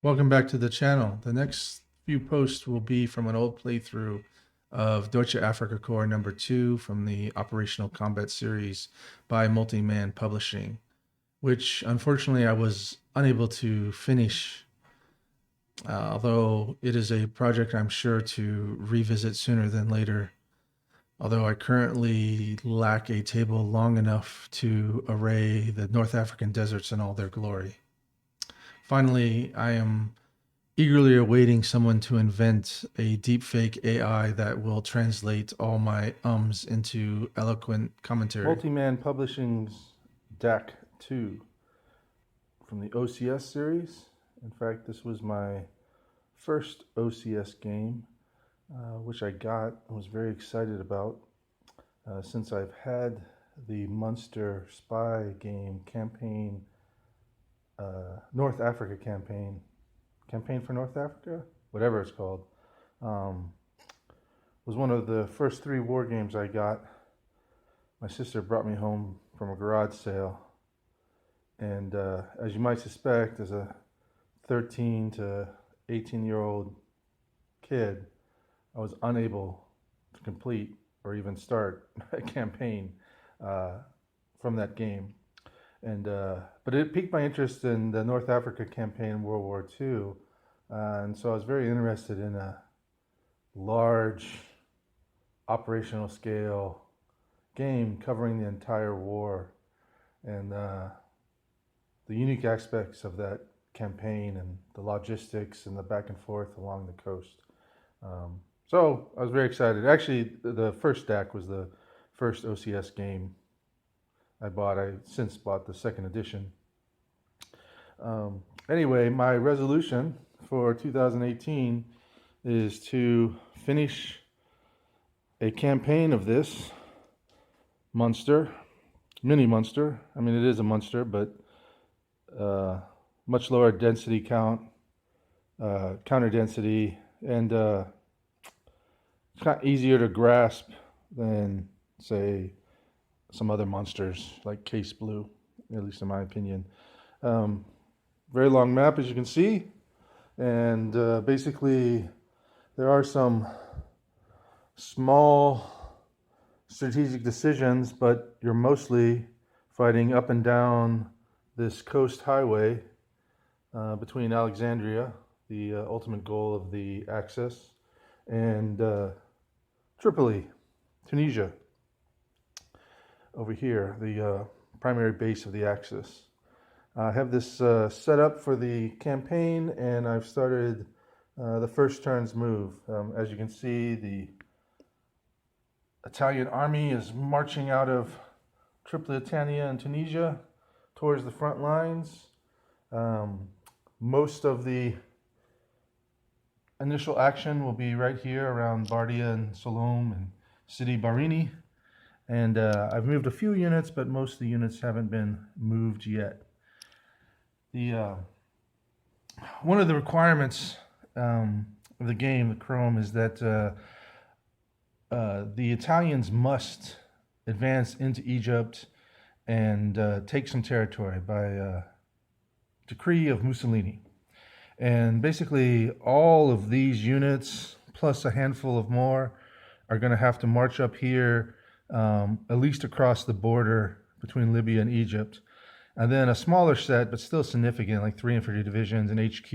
Welcome back to the channel. The next few posts will be from an old playthrough of Deutsche Afrika Korps number 2 from the Operational Combat series by Multi-Man Publishing, which unfortunately I was unable to finish, although it is a project I'm sure to revisit sooner than later, although I currently lack a table long enough to array the North African deserts in all their glory. Finally, I am eagerly awaiting someone to invent a deepfake AI that will translate all my ums into eloquent commentary. Multi-Man Publishing's DAC 2 from the OCS series. In fact, this was my first OCS game, which I got and was very excited about since I've had the Munster spy game campaign, North Africa campaign for North Africa, whatever it's called. Was one of the first 3 war games I got. My sister brought me home from a garage sale, and as you might suspect, as a 13 to 18-year-old kid, I was unable to complete or even start a campaign from that game. And but it piqued my interest in the North Africa campaign in World War II, and so I was very interested in a large operational scale game covering the entire war and the unique aspects of that campaign and the logistics and the back and forth along the coast. So I was very excited. Actually, the first DAC was the first OCS game I bought. I since bought the second edition. Anyway, my resolution for 2018 is to finish a campaign of this Munster, mini Munster. I mean, it is a Munster, but much lower density count, counter density, and it's kind of easier to grasp than, say, some other monsters like Case Blue, at least in my opinion. Very long map, as you can see, and basically there are some small strategic decisions, but you're mostly fighting up and down this coast highway between Alexandria, the ultimate goal of the Axis, and Tripoli, Tunisia, over here, the primary base of the Axis. I have this set up for the campaign, and I've started the first turn's move. As you can see, the Italian army is marching out of Tripolitania and Tunisia towards the front lines. Most of the initial action will be right here around Bardia and Salom and Sidi Barini. And I've moved a few units, but most of the units haven't been moved yet. One of the requirements of the game, the Chrome, is that the Italians must advance into Egypt and take some territory by decree of Mussolini. And basically all of these units, plus a handful of more, are going to have to march up here, at least across the border between Libya and Egypt. And then a smaller set, but still significant, like 3 infantry divisions, an HQ,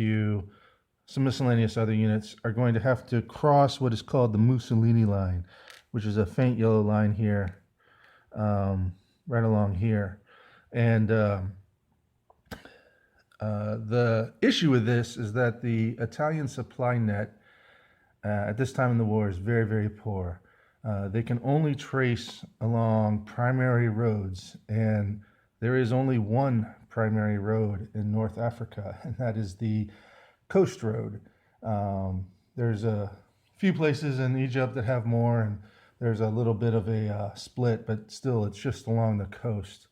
some miscellaneous other units, are going to have to cross what is called the Mussolini line, which is a faint yellow line here, right along here. And the issue with this is that the Italian supply net at this time in the war is very, very poor. They can only trace along primary roads, and there is only one primary road in North Africa, and that is the coast road. There's a few places in Egypt that have more, and there's a little bit of a split, but still it's just along the coast.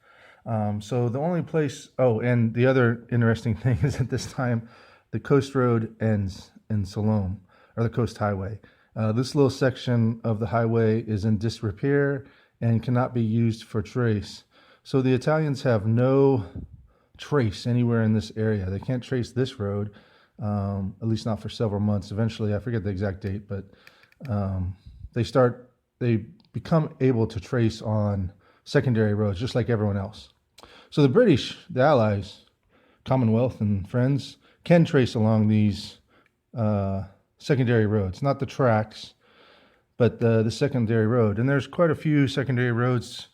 So the only place, and the other interesting thing is at this time, the coast road ends in Salom, or the coast highway. This little section of the highway is in disrepair and cannot be used for trace. So the Italians have no trace anywhere in this area. They can't trace this road. at least not for several months. Eventually, I forget the exact date, but they become able to trace on secondary roads, just like everyone else. So the British, the Allies, Commonwealth and friends can trace along these secondary roads, not the tracks, but the secondary road. And there's quite a few secondary roads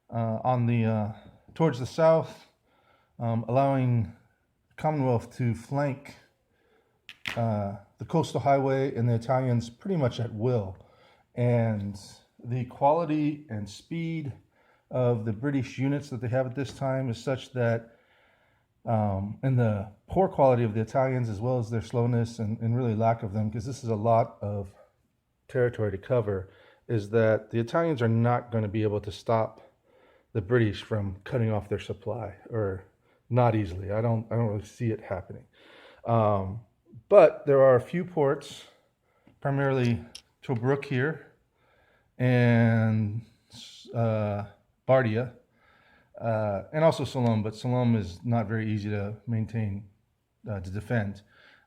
on the towards the south, allowing Commonwealth to flank the coastal highway and the Italians pretty much at will. And the quality and speed of the British units that they have at this time is such that, and the poor quality of the Italians, as well as their slowness and really lack of them, because this is a lot of territory to cover, is that the Italians are not going to be able to stop the British from cutting off their supply, or not easily. I don't really see it happening. But there are a few ports, primarily Tobruk here and Bardia, and also Salom, but Salom is not very easy to maintain, to defend,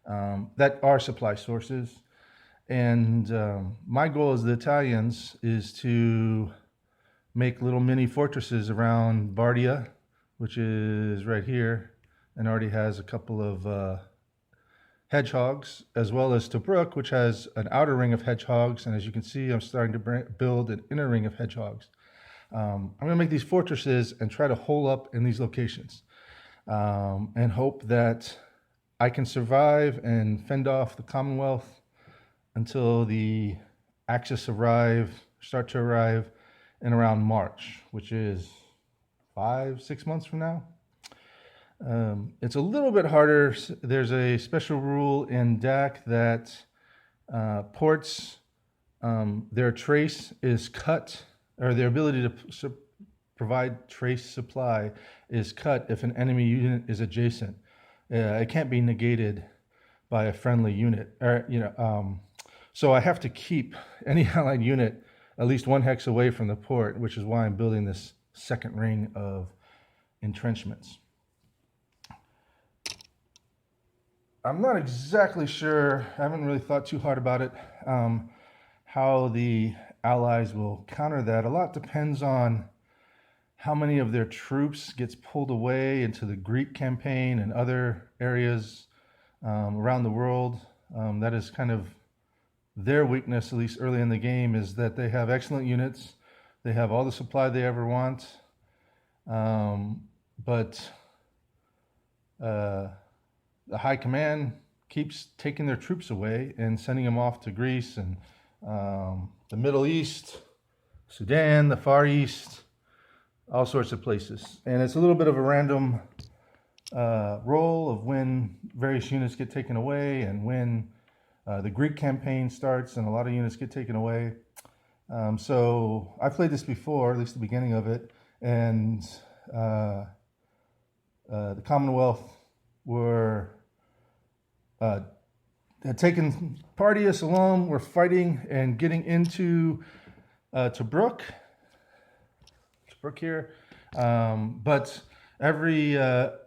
that are supply sources. And my goal as the Italians is to make little mini fortresses around Bardia, which is right here, and already has a couple of hedgehogs, as well as Tobruk, which has an outer ring of hedgehogs. And as you can see, I'm starting to build an inner ring of hedgehogs. I'm going to make these fortresses and try to hole up in these locations, and hope that I can survive and fend off the Commonwealth until the Axis start to arrive in around March, which is 5-6 months from now. It's a little bit harder. There's a special rule in DAC that ports, their trace is cut, or their ability to provide trace supply is cut if an enemy unit is adjacent. It can't be negated by a friendly unit, or so I have to keep any allied unit at least 1 hex away from the port, which is why I'm building this second ring of entrenchments. I'm not exactly sure, I haven't really thought too hard about it, how the Allies will counter that. A lot depends on how many of their troops gets pulled away into the Greek campaign and other areas around the world. That is kind of their weakness, at least early in the game, is that they have excellent units. They have all the supply they ever want. But the high command keeps taking their troops away and sending them off to Greece and the Middle East, Sudan, the Far East, all sorts of places. And it's a little bit of a random roll of when various units get taken away and when the Greek campaign starts and a lot of units get taken away. So I played this before, at least the beginning of it, and the Commonwealth had taken Partia, Salom, were fighting and getting into Tobruk here. But every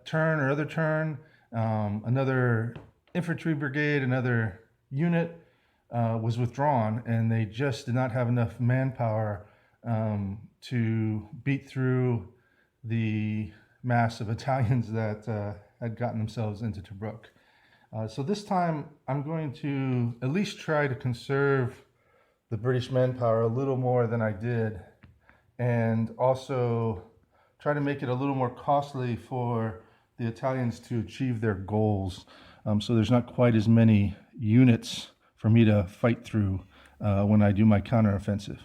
turn or other turn, another infantry brigade, another unit was withdrawn, and they just did not have enough manpower to beat through the mass of Italians that had gotten themselves into Tobruk. So this time I'm going to at least try to conserve the British manpower a little more than I did, and also try to make it a little more costly for the Italians to achieve their goals. So there's not quite as many units for me to fight through when I do my counteroffensive.